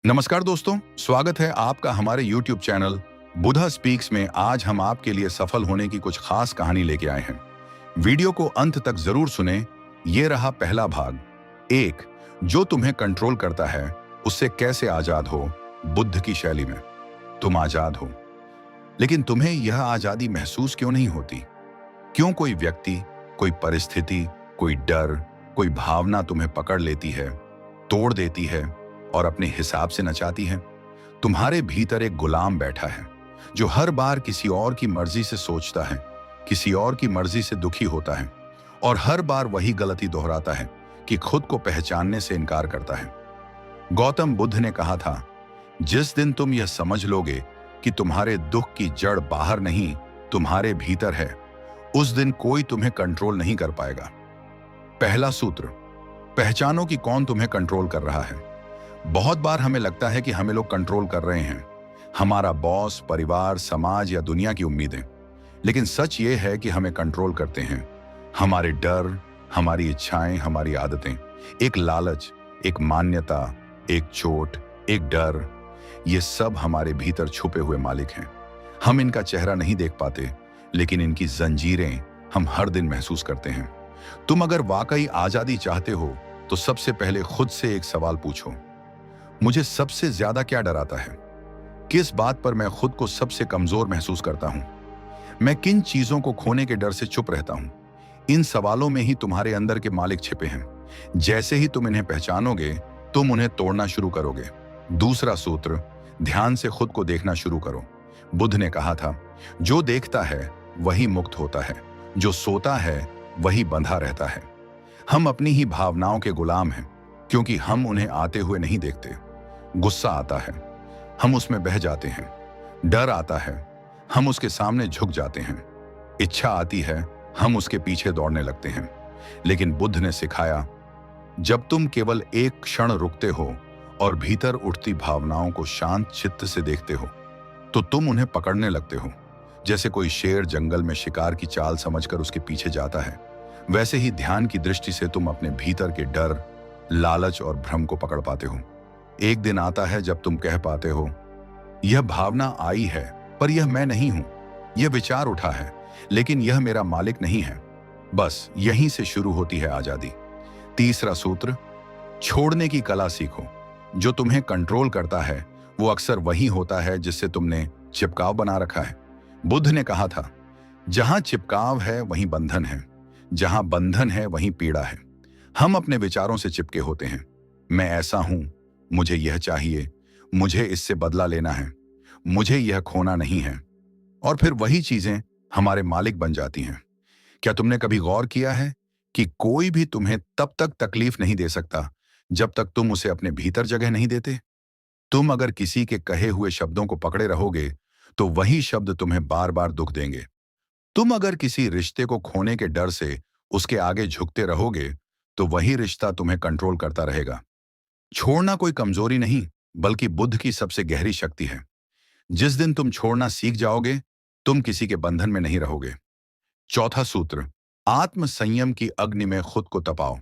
नमस्कार दोस्तों, स्वागत है आपका हमारे YouTube चैनल बुधा स्पीक्स में। आज हम आपके लिए सफल होने की कुछ खास कहानी लेके आए हैं। वीडियो को अंत तक जरूर सुने। ये रहा पहला भाग। एक, जो तुम्हें कंट्रोल करता है उससे कैसे आजाद हो। बुद्ध की शैली में तुम आजाद हो, लेकिन तुम्हें यह आजादी महसूस क्यों नहीं होती? क्यों कोई व्यक्ति, कोई परिस्थिति, कोई डर, कोई भावना तुम्हें पकड़ लेती है, तोड़ देती है और अपने हिसाब से नचाती है? तुम्हारे भीतर एक गुलाम बैठा है जो हर बार किसी और की मर्जी से सोचता है, किसी और की मर्जी से दुखी होता है और हर बार वही गलती दोहराता है कि खुद को पहचानने से इनकार करता है। गौतम बुद्ध ने कहा था, जिस दिन तुम यह समझ लोगे कि तुम्हारे दुख की जड़ बाहर नहीं, तुम्हारे भीतर है, उस दिन कोई तुम्हें कंट्रोल नहीं कर पाएगा। पहला सूत्र, पहचानो कि कौन तुम्हें कंट्रोल कर रहा है। बहुत बार हमें लगता है कि हमें लोग कंट्रोल कर रहे हैं, हमारा बॉस, परिवार, समाज या दुनिया की उम्मीदें। लेकिन सच ये है कि हमें कंट्रोल करते हैं हमारे डर, हमारी इच्छाएं, हमारी आदतें, एक लालच, एक मान्यता, एक चोट, एक डर। ये सब हमारे भीतर छुपे हुए मालिक हैं। हम इनका चेहरा नहीं देख पाते, लेकिन इनकी जंजीरें हम हर दिन महसूस करते हैं। तुम अगर वाकई आजादी चाहते हो तो सबसे पहले खुद से एक सवाल पूछो, मुझे सबसे ज्यादा क्या डराता है? किस बात पर मैं खुद को सबसे कमजोर महसूस करता हूं? मैं किन चीजों को खोने के डर से चुप रहता हूं? इन सवालों में ही तुम्हारे अंदर के मालिक छिपे हैं। जैसे ही तुम इन्हें पहचानोगे, तुम उन्हें तोड़ना शुरू करोगे। दूसरा सूत्र, ध्यान से खुद को देखना शुरू करो। बुद्ध ने कहा था, जो देखता है वही मुक्त होता है, जो सोता है वही बंधा रहता है। हम अपनी ही भावनाओं के गुलाम हैं, क्योंकि हम उन्हें आते हुए नहीं देखते। गुस्सा आता है, हम उसमें बह जाते हैं। डर आता है, हम उसके सामने झुक जाते हैं। इच्छा आती है, हम उसके पीछे दौड़ने लगते हैं। लेकिन बुद्ध ने सिखाया, जब तुम केवल एक क्षण रुकते हो और भीतर उठती भावनाओं को शांत चित्त से देखते हो, तो तुम उन्हें पकड़ने लगते हो। जैसे कोई शेर जंगल में शिकार की चाल समझकर उसके पीछे जाता है, वैसे ही ध्यान की दृष्टि से तुम अपने भीतर के डर, लालच और भ्रम को पकड़ पाते हो। एक दिन आता है जब तुम कह पाते हो, यह भावना आई है पर यह मैं नहीं हूं। यह विचार उठा है लेकिन यह मेरा मालिक नहीं है। बस यहीं से शुरू होती है आजादी। तीसरा सूत्र, छोड़ने की कला सीखो। जो तुम्हें कंट्रोल करता है वो अक्सर वही होता है जिससे तुमने चिपकाव बना रखा है। बुद्ध ने कहा था, जहां चिपकाव है वहीं बंधन है, जहां बंधन है वहीं पीड़ा है। हम अपने विचारों से चिपके होते हैं। मैं ऐसा हूं, मुझे यह चाहिए, मुझे इससे बदला लेना है, मुझे यह खोना नहीं है। और फिर वही चीजें हमारे मालिक बन जाती हैं। क्या तुमने कभी गौर किया है कि कोई भी तुम्हें तब तक तकलीफ नहीं दे सकता जब तक तुम उसे अपने भीतर जगह नहीं देते? तुम अगर किसी के कहे हुए शब्दों को पकड़े रहोगे तो वही शब्द तुम्हें बार बार दुख देंगे। तुम अगर किसी रिश्ते को खोने के डर से उसके आगे झुकते रहोगे तो वही रिश्ता तुम्हें कंट्रोल करता रहेगा। छोड़ना कोई कमजोरी नहीं, बल्कि बुद्ध की सबसे गहरी शक्ति है। जिस दिन तुम छोड़ना सीख जाओगे, तुम किसी के बंधन में नहीं रहोगे। चौथा सूत्र, आत्म संयम की अग्नि में खुद को तपाओ।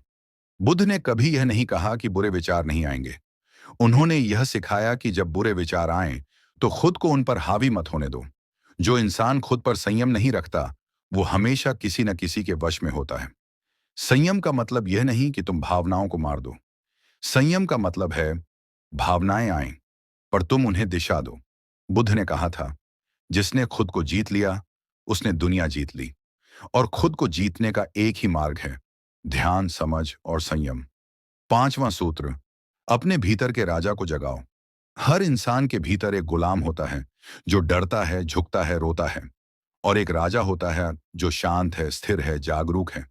बुद्ध ने कभी यह नहीं कहा कि बुरे विचार नहीं आएंगे। उन्होंने यह सिखाया कि जब बुरे विचार आएं तो खुद को उन पर हावी मत होने दो। जो इंसान खुद पर संयम नहीं रखता, वो हमेशा किसी न किसी के वश में होता है। संयम का मतलब यह नहीं कि तुम भावनाओं को मार दो। संयम का मतलब है, भावनाएं आएं पर तुम उन्हें दिशा दो। बुद्ध ने कहा था, जिसने खुद को जीत लिया उसने दुनिया जीत ली। और खुद को जीतने का एक ही मार्ग है, ध्यान, समझ और संयम। पांचवां सूत्र, अपने भीतर के राजा को जगाओ। हर इंसान के भीतर एक गुलाम होता है जो डरता है, झुकता है, रोता है। और एक राजा होता है जो शांत है, स्थिर है, जागरूक है।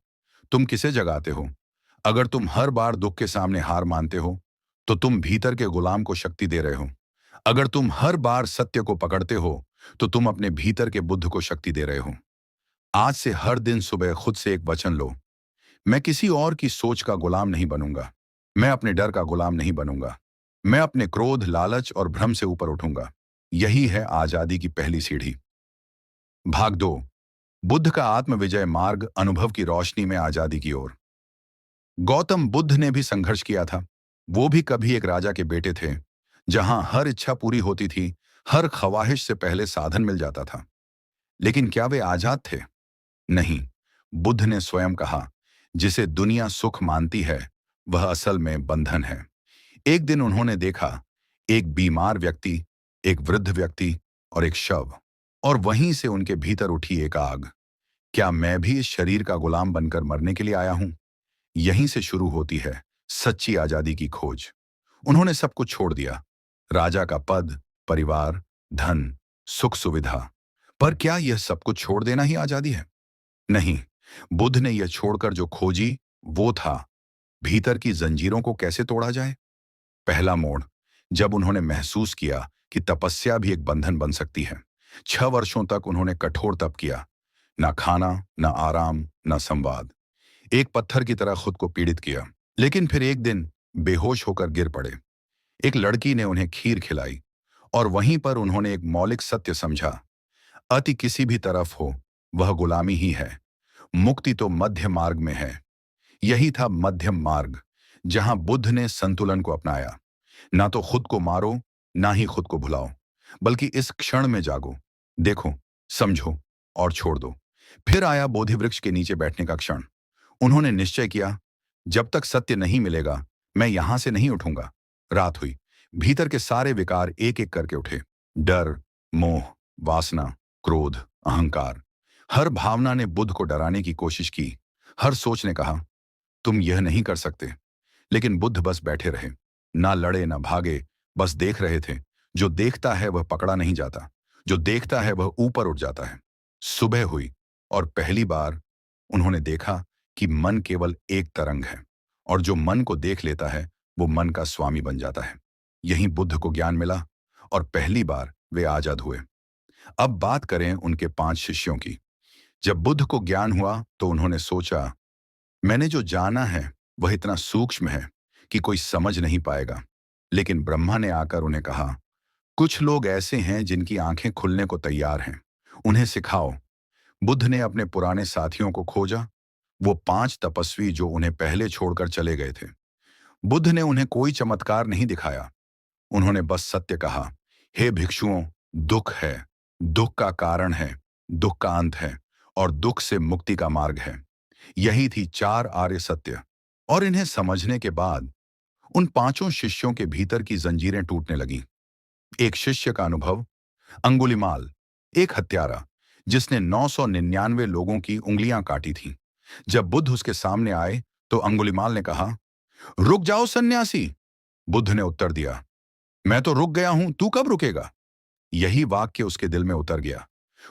तुम किसे जगाते हो? अगर तुम हर बार दुख के सामने हार मानते हो तो तुम भीतर के गुलाम को शक्ति दे रहे हो। अगर तुम हर बार सत्य को पकड़ते हो तो तुम अपने भीतर के बुद्ध को शक्ति दे रहे हो। आज से हर दिन सुबह खुद से एक वचन लो, मैं किसी और की सोच का गुलाम नहीं बनूंगा, मैं अपने डर का गुलाम नहीं बनूंगा, मैं अपने क्रोध, लालच और भ्रम से ऊपर उठूंगा। यही है आजादी की पहली सीढ़ी। भाग 2, बुद्ध का आत्मविजय मार्ग, अनुभव की रोशनी में आजादी की ओर। गौतम बुद्ध ने भी संघर्ष किया था। वो भी कभी एक राजा के बेटे थे जहां हर इच्छा पूरी होती थी, हर ख्वाहिश से पहले साधन मिल जाता था। लेकिन क्या वे आजाद थे? नहीं। बुद्ध ने स्वयं कहा, जिसे दुनिया सुख मानती है, वह असल में बंधन है। एक दिन उन्होंने देखा, एक बीमार व्यक्ति, एक वृद्ध व्यक्ति और एक शव, और वहीं से उनके भीतर उठी एक आग। क्या मैं भी इस शरीर का गुलाम बनकर मरने के लिए आया हूं? यहीं से शुरू होती है सच्ची आजादी की खोज। उन्होंने सब कुछ छोड़ दिया, राजा का पद, परिवार, धन, सुख सुविधा। पर क्या यह सब कुछ छोड़ देना ही आजादी है? नहीं। बुद्ध ने यह छोड़कर जो खोजी, वो था भीतर की जंजीरों को कैसे तोड़ा जाए। पहला मोड़, जब उन्होंने महसूस किया कि तपस्या भी एक बंधन बन सकती है। 6 वर्षों तक उन्होंने कठोर तप किया, ना खाना, ना आराम, ना संवाद। एक पत्थर की तरह खुद को पीड़ित किया। लेकिन फिर एक दिन बेहोश होकर गिर पड़े। एक लड़की ने उन्हें खीर खिलाई, और वहीं पर उन्होंने एक मौलिक सत्य समझा, अति किसी भी तरफ हो, वह गुलामी ही है। मुक्ति तो मध्य मार्ग में है। यही था मध्यम मार्ग, जहां बुद्ध ने संतुलन को अपनाया। ना तो खुद को मारो, ना ही खुद को भुलाओ, बल्कि इस क्षण में जागो, देखो, समझो और छोड़ दो। फिर आया बोधि वृक्ष के नीचे बैठने का क्षण। उन्होंने निश्चय किया, जब तक सत्य नहीं मिलेगा, मैं यहां से नहीं उठूंगा। रात हुई। भीतर के सारे विकार एक एक करके उठे। डर, मोह, वासना, क्रोध, अहंकार। हर भावना ने बुद्ध को डराने की कोशिश की। हर सोच ने कहा, तुम यह नहीं कर सकते। लेकिन बुद्ध बस बैठे रहे, ना लड़े ना भागे, बस देख रहे थे। जो देखता है वह पकड़ा नहीं जाता, जो देखता है वह ऊपर उठ जाता है। सुबह हुई, और पहली बार उन्होंने देखा कि मन केवल एक तरंग है, और जो मन को देख लेता है वो मन का स्वामी बन जाता है। यहीं बुद्ध को ज्ञान मिला, और पहली बार वे आजाद हुए। अब बात करें उनके 5 शिष्यों की। जब बुद्ध को ज्ञान हुआ तो उन्होंने सोचा, मैंने जो जाना है वह इतना सूक्ष्म है कि कोई समझ नहीं पाएगा। लेकिन ब्रह्मा ने आकर उन्हें कहा, कुछ लोग ऐसे हैं जिनकी आंखें खुलने को तैयार हैं, उन्हें सिखाओ। बुद्ध ने अपने पुराने साथियों को खोजा, वो 5 तपस्वी जो उन्हें पहले छोड़कर चले गए थे। बुद्ध ने उन्हें कोई चमत्कार नहीं दिखाया, उन्होंने बस सत्य कहा, हे भिक्षुओं, दुख है, दुख का कारण है, दुख का अंत है, और दुख से मुक्ति का मार्ग है। यही थी 4 आर्य सत्य। और इन्हें समझने के बाद उन 5 शिष्यों के भीतर की जंजीरें टूटने लगीं। एक शिष्य का अनुभव, अंगुलिमाल, एक हत्यारा जिसने 999 लोगों की उंगलियां काटी थीं। जब बुद्ध उसके सामने आए तो अंगुलिमाल ने कहा, रुक जाओ सन्यासी। बुद्ध ने उत्तर दिया, मैं तो रुक गया हूं, तू कब रुकेगा? यही वाक्य उसके दिल में उतर गया।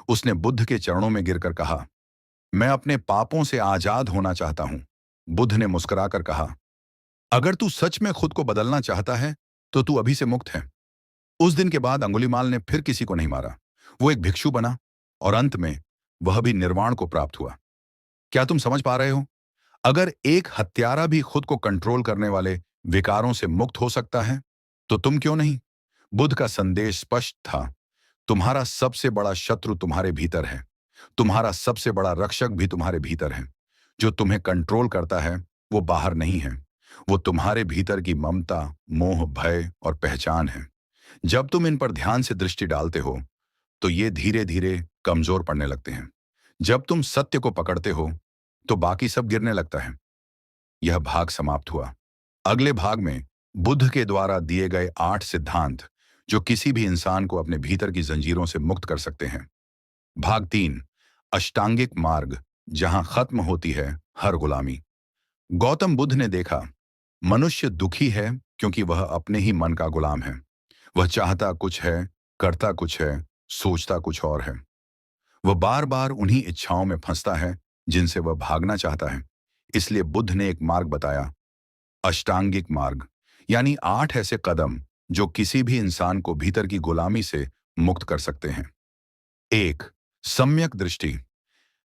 उसने बुद्ध के चरणों में गिरकर कहा, मैं अपने पापों से आजाद होना चाहता हूं। बुद्ध ने मुस्कुराकर कहा, अगर तू सच में खुद को बदलना चाहता है तो तू अभी से मुक्त है। उस दिन के बाद अंगुलीमाल ने फिर किसी को नहीं मारा। वो एक भिक्षु बना, और अंत में वह भी निर्वाण को प्राप्त हुआ। क्या तुम समझ पा रहे हो? अगर एक हत्यारा भी खुद को कंट्रोल करने वाले विकारों से मुक्त हो सकता है, तो तुम क्यों नहीं? बुद्ध का संदेश स्पष्ट था, तुम्हारा सबसे बड़ा शत्रु तुम्हारे भीतर है, तुम्हारा सबसे बड़ा रक्षक भी तुम्हारे भीतर है। जो तुम्हें कंट्रोल करता है वो बाहर नहीं है, वो तुम्हारे भीतर की ममता, मोह, भय और पहचान है। जब तुम इन पर ध्यान से दृष्टि डालते हो तो ये धीरे धीरे कमजोर पड़ने लगते हैं। जब तुम सत्य को पकड़ते हो तो बाकी सब गिरने लगता है। यह भाग समाप्त हुआ। अगले भाग में बुद्ध के द्वारा दिए गए 8 सिद्धांत जो किसी भी इंसान को अपने भीतर की जंजीरों से मुक्त कर सकते हैं। भाग 3, अष्टांगिक मार्ग, जहां खत्म होती है हर गुलामी। गौतम बुद्ध ने देखा, मनुष्य दुखी है क्योंकि वह अपने ही मन का गुलाम है। वह चाहता कुछ है, करता कुछ है, सोचता कुछ और है। वह बार बार उन्हीं इच्छाओं में फंसता है जिनसे वह भागना चाहता है। इसलिए बुद्ध ने एक मार्ग बताया, अष्टांगिक मार्ग, यानी 8 ऐसे कदम जो किसी भी इंसान को भीतर की गुलामी से मुक्त कर सकते हैं। 1, सम्यक दृष्टि।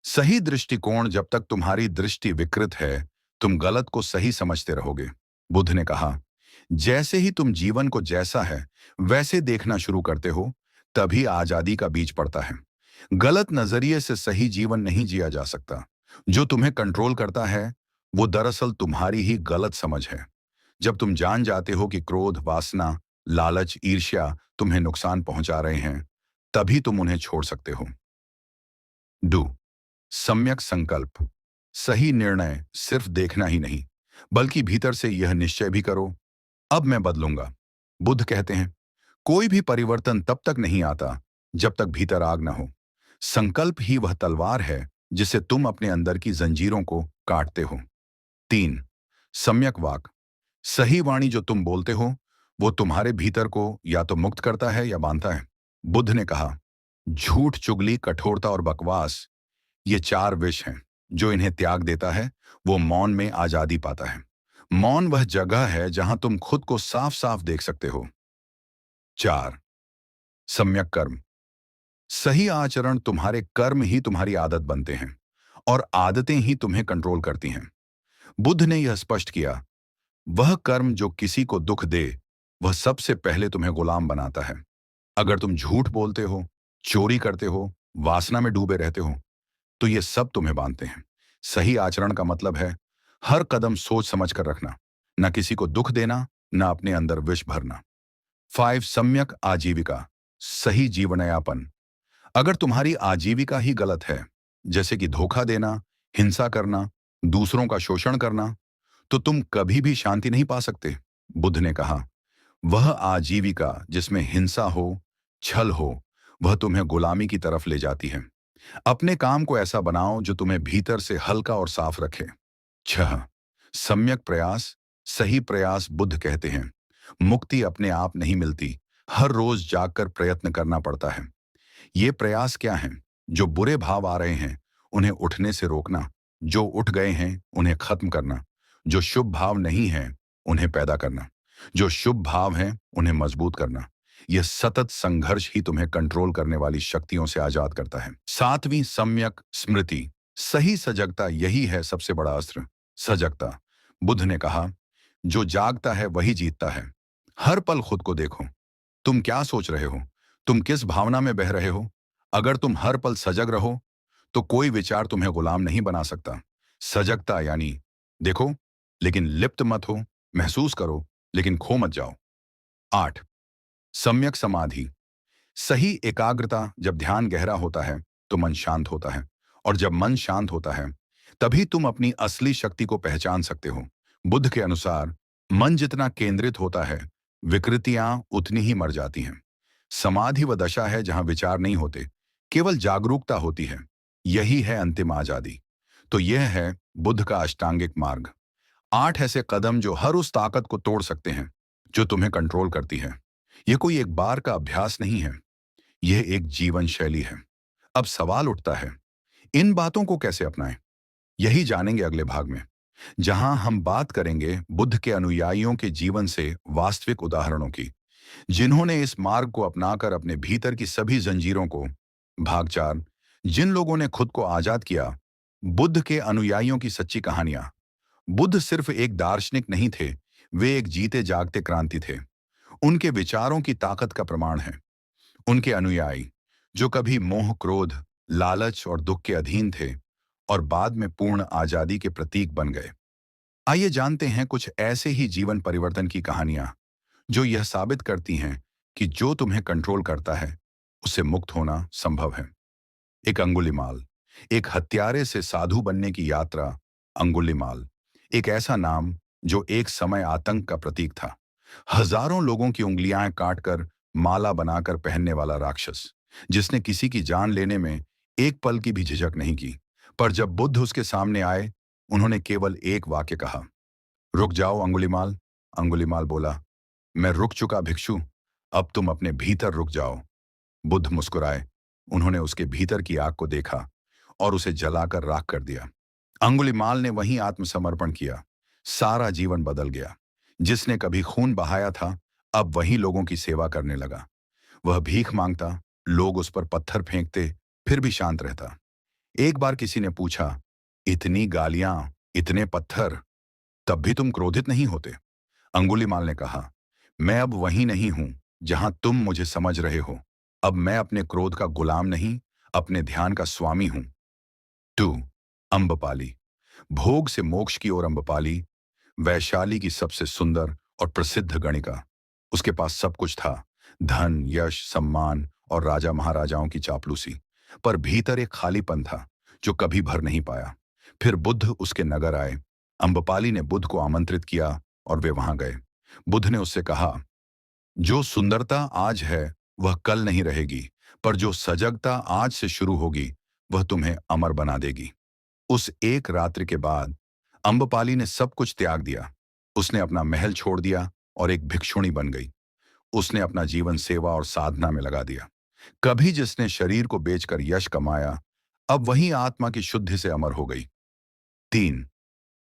सही दृष्टिकोण। जब तक तुम्हारी दृष्टि विकृत है, तुम गलत को सही समझते रहोगे। बुद्ध ने कहा, जैसे ही तुम जीवन को जैसा है वैसे देखना शुरू करते हो, तभी आजादी का बीज पड़ता है। गलत नजरिए से सही जीवन नहीं जिया जा सकता। जो तुम्हें कंट्रोल करता है वो दरअसल तुम्हारी ही गलत समझ है। जब तुम जान जाते हो कि क्रोध, वासना लालच, ईर्ष्या तुम्हें नुकसान पहुंचा रहे हैं, तभी तुम उन्हें छोड़ सकते हो। डू सम्यक संकल्प। सही निर्णय सिर्फ देखना ही नहीं, बल्कि भीतर से यह निश्चय भी करो, अब मैं बदलूंगा। बुद्ध कहते हैं, कोई भी परिवर्तन तब तक नहीं आता जब तक भीतर आग न हो। संकल्प ही वह तलवार है जिसे तुम अपने अंदर की जंजीरों को काटते हो। 3 सम्यक वाक। सही वाणी जो तुम बोलते हो, वो तुम्हारे भीतर को या तो मुक्त करता है या बांधता है। बुद्ध ने कहा, झूठ, चुगली, कठोरता और बकवास, ये 4 विष हैं। जो इन्हें त्याग देता है वो मौन में आजादी पाता है। मौन वह जगह है जहां तुम खुद को साफ साफ देख सकते हो। 4 सम्यक कर्म। सही आचरण, तुम्हारे कर्म ही तुम्हारी आदत बनते हैं और आदतें ही तुम्हें कंट्रोल करती हैं। बुद्ध ने यह स्पष्ट किया, वह कर्म जो किसी को दुख दे, वह सबसे पहले तुम्हें गुलाम बनाता है। अगर तुम झूठ बोलते हो, चोरी करते हो, वासना में डूबे रहते हो, तो ये सब तुम्हें बांधते हैं। सही आचरण का मतलब है हर कदम सोच समझ कर रखना, न किसी को दुख देना, न अपने अंदर विष भरना। 5 सम्यक आजीविका। सही जीवनयापन। अगर तुम्हारी आजीविका ही गलत है, जैसे कि धोखा देना, हिंसा करना, दूसरों का शोषण करना, तो तुम कभी भी शांति नहीं पा सकते। बुद्ध ने कहा, वह आजीविका जिसमें हिंसा हो, छल हो, वह तुम्हें गुलामी की तरफ ले जाती है। अपने काम को ऐसा बनाओ जो तुम्हें भीतर से हल्का और साफ रखे। 6 सम्यक प्रयास। सही प्रयास, बुद्ध कहते हैं, मुक्ति अपने आप नहीं मिलती, हर रोज जागकर प्रयत्न करना पड़ता है। ये प्रयास क्या हैं? जो बुरे भाव आ रहे हैं उन्हें उठने से रोकना, जो उठ गए हैं उन्हें खत्म करना, जो शुभ भाव नहीं हैं उन्हें पैदा करना, जो शुभ भाव हैं उन्हें मजबूत करना। यह सतत संघर्ष ही तुम्हें कंट्रोल करने वाली शक्तियों से आजाद करता है। 7वीं सम्यक स्मृति। सही सजगता, यही है सबसे बड़ा अस्त्र। सजगता। बुद्ध ने कहा, जो जागता है वही जीतता है। हर पल खुद को देखो, तुम क्या सोच रहे हो, तुम किस भावना में बह रहे हो। अगर तुम हर पल सजग रहो तो कोई विचार तुम्हें गुलाम नहीं बना सकता। सजगता यानी देखो लेकिन लिप्त मत हो, महसूस करो लेकिन खो मत जाओ। 8 सम्यक समाधि। सही एकाग्रता। जब ध्यान गहरा होता है तो मन शांत होता है, और जब मन शांत होता है तभी तुम अपनी असली शक्ति को पहचान सकते हो। बुद्ध के अनुसार मन जितना केंद्रित होता है, विकृतियां उतनी ही मर जाती हैं। समाधि वह दशा है जहां विचार नहीं होते, केवल जागरूकता होती है। यही है अंतिम आजादी। तो यह है बुद्ध का अष्टांगिक मार्ग। 8 ऐसे कदम जो हर उस ताकत को तोड़ सकते हैं जो तुम्हें कंट्रोल करती है। यह कोई एक बार का अभ्यास नहीं है, यह एक जीवन शैली है। अब सवाल उठता है, इन बातों को कैसे अपनाएं? यही जानेंगे अगले भाग में, जहां हम बात करेंगे बुद्ध के अनुयायियों के जीवन से वास्तविक उदाहरणों की, जिन्होंने इस मार्ग को अपनाकर अपने भीतर की सभी जंजीरों को। भाग 4, जिन लोगों ने खुद को आजाद किया। बुद्ध के अनुयायियों की सच्ची कहानियां। बुद्ध सिर्फ एक दार्शनिक नहीं थे, वे एक जीते जागते क्रांति थे। उनके विचारों की ताकत का प्रमाण है उनके अनुयायी, जो कभी मोह, क्रोध, लालच और दुख के अधीन थे और बाद में पूर्ण आजादी के प्रतीक बन गए। आइए जानते हैं कुछ ऐसे ही जीवन परिवर्तन की कहानियां जो यह साबित करती हैं कि जो तुम्हें कंट्रोल करता है उससे मुक्त होना संभव है। एक अंगुलीमाल। एक हत्यारे से साधु बनने की यात्रा। अंगुलीमाल एक ऐसा नाम जो एक समय आतंक का प्रतीक था। हजारों लोगों की उंगलियां काटकर माला बनाकर पहनने वाला राक्षस, जिसने किसी की जान लेने में एक पल की भी झिझक नहीं की। पर जब बुद्ध उसके सामने आए, उन्होंने केवल एक वाक्य कहा, रुक जाओ अंगुलीमाल। अंगुलीमाल बोला, मैं रुक चुका भिक्षु, अब तुम अपने भीतर रुक जाओ। बुद्ध मुस्कुराए। उन्होंने उसके भीतर की आग को देखा और उसे जलाकर राख कर दिया। अंगुलीमाल ने वहीं आत्मसमर्पण किया। सारा जीवन बदल गया। जिसने कभी खून बहाया था, अब वही लोगों की सेवा करने लगा। वह भीख मांगता, लोग उस पर पत्थर फेंकते, फिर भी शांत रहता। एक बार किसी ने पूछा, इतनी गालियां, इतने पत्थर, तब भी तुम क्रोधित नहीं होते? अंगुलीमाल ने कहा, मैं अब वही नहीं हूं जहां तुम मुझे समझ रहे हो। अब मैं अपने क्रोध का गुलाम नहीं, अपने ध्यान का स्वामी हूं। 2 अम्बपाली। भोग से मोक्ष की ओर अम्बपाली, वैशाली की सबसे सुंदर और प्रसिद्ध गणिका। उसके पास सब कुछ था, धन, यश, सम्मान और राजा महाराजाओं की चापलूसी। पर भीतर एक खालीपन था जो कभी भर नहीं पाया। फिर बुद्ध उसके नगर आए। अम्बपाली ने बुद्ध को आमंत्रित किया और वे वहां गए। बुद्ध ने उससे कहा, जो सुंदरता आज है वह कल नहीं रहेगी, पर जो सजगता आज से शुरू होगी वह तुम्हें अमर बना देगी। उस एक रात्रि के बाद अम्बपाली ने सब कुछ त्याग दिया। उसने अपना महल छोड़ दिया और एक भिक्षुणी बन गई। उसने अपना जीवन सेवा और साधना में लगा दिया। कभी जिसने शरीर को बेचकर यश कमाया, अब वही आत्मा की शुद्धि से अमर हो गई। 3.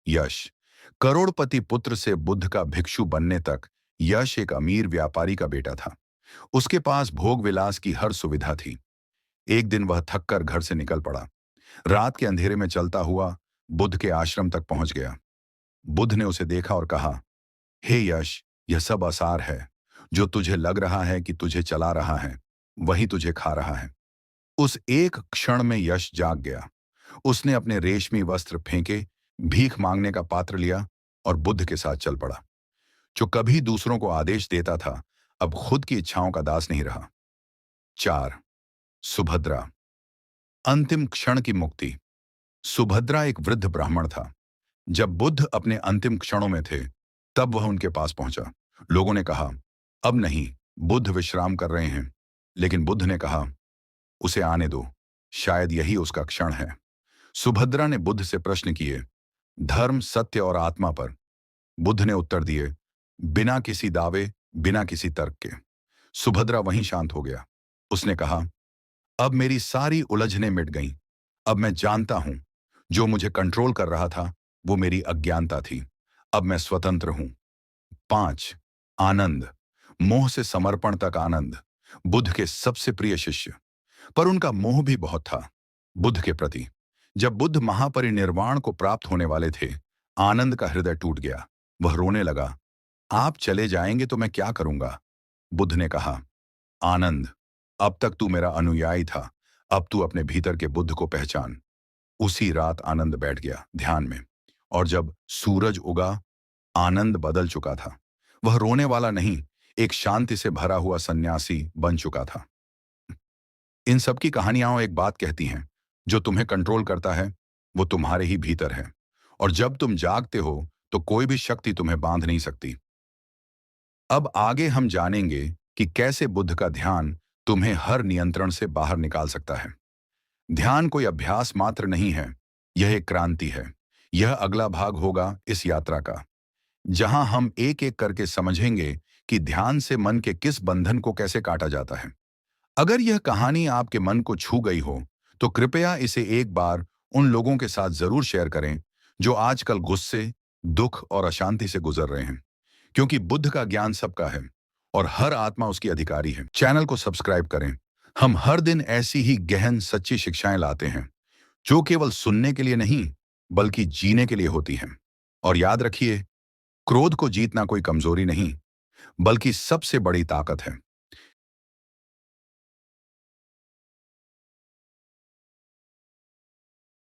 यश। करोड़पति पुत्र से बुद्ध का भिक्षु बनने तक यश एक अमीर व्यापारी का बेटा था। उसके पास भोग विलास की हर सुविधा थी। एक दिन वह थककर घर से निकल पड़ा। रात के अंधेरे में चलता हुआ बुद्ध के आश्रम तक पहुंच गया। बुद्ध ने उसे देखा और कहा, हे यश, यह सब आसार है। जो तुझे लग रहा है कि तुझे चला रहा है, वही तुझे खा रहा है। उस एक क्षण में यश जाग गया। उसने अपने रेशमी वस्त्र फेंके, भीख मांगने का पात्र लिया और बुद्ध के साथ चल पड़ा। जो कभी दूसरों को आदेश देता था, अब खुद की इच्छाओं का दास नहीं रहा। 4. सुभद्रा। अंतिम क्षण की मुक्ति। सुभद्रा एक वृद्ध ब्राह्मण था। जब बुद्ध अपने अंतिम क्षणों में थे, तब वह उनके पास पहुंचा। लोगों ने कहा, अब नहीं, बुद्ध विश्राम कर रहे हैं। लेकिन बुद्ध ने कहा, उसे आने दो, शायद यही उसका क्षण है। सुभद्रा ने बुद्ध से प्रश्न किए, धर्म, सत्य और आत्मा पर। बुद्ध ने उत्तर दिए, बिना किसी दावे, बिना किसी तर्क के। सुभद्रा वहीं शांत हो गया। उसने कहा, अब मेरी सारी उलझनें मिट गईं। अब मैं जानता हूं, जो मुझे कंट्रोल कर रहा था वो मेरी अज्ञानता थी। अब मैं स्वतंत्र हूं। 5. आनंद। मोह से समर्पण तक आनंद। बुद्ध के सबसे प्रिय शिष्य। पर उनका मोह भी बहुत था बुद्ध के प्रति। जब बुद्ध महापरिनिर्वाण को प्राप्त होने वाले थे, आनंद का हृदय टूट गया। वह रोने लगा, आप चले जाएंगे तो मैं क्या करूंगा? बुद्ध ने कहा, आनंद, अब तक तू मेरा अनुयायी था, अब तू अपने भीतर के बुद्ध को पहचान। उसी रात आनंद बैठ गया ध्यान में। और जब सूरज उगा, आनंद बदल चुका था। वह रोने वाला नहीं, एक शांति से भरा हुआ सन्यासी बन चुका था। इन सब की कहानियां एक बात कहती हैं, जो तुम्हें कंट्रोल करता है वो तुम्हारे ही भीतर है। और जब तुम जागते हो तो कोई भी शक्ति तुम्हें बांध नहीं सकती। अब आगे हम जानेंगे कि कैसे बुद्ध का ध्यान तुम्हें हर नियंत्रण से बाहर निकाल सकता है। ध्यान कोई अभ्यास मात्र नहीं है, यह एक क्रांति है। यह अगला भाग होगा इस यात्रा का, जहां हम एक एक करके समझेंगे कि ध्यान से मन के किस बंधन को कैसे काटा जाता है। अगर यह कहानी आपके मन को छू गई हो, तो कृपया इसे एक बार उन लोगों के साथ जरूर शेयर करें जो आजकल गुस्से, दुख और अशांति से गुजर रहे हैं। क्योंकि बुद्ध का ज्ञान सबका है और हर आत्मा उसकी अधिकारी है। चैनल को सब्सक्राइब करें। हम हर दिन ऐसी ही गहन सच्ची शिक्षाएं लाते हैं, जो केवल सुनने के लिए नहीं, बल्कि जीने के लिए होती हैं। और याद रखिए, क्रोध को जीतना कोई कमजोरी नहीं, बल्कि सबसे बड़ी ताकत है।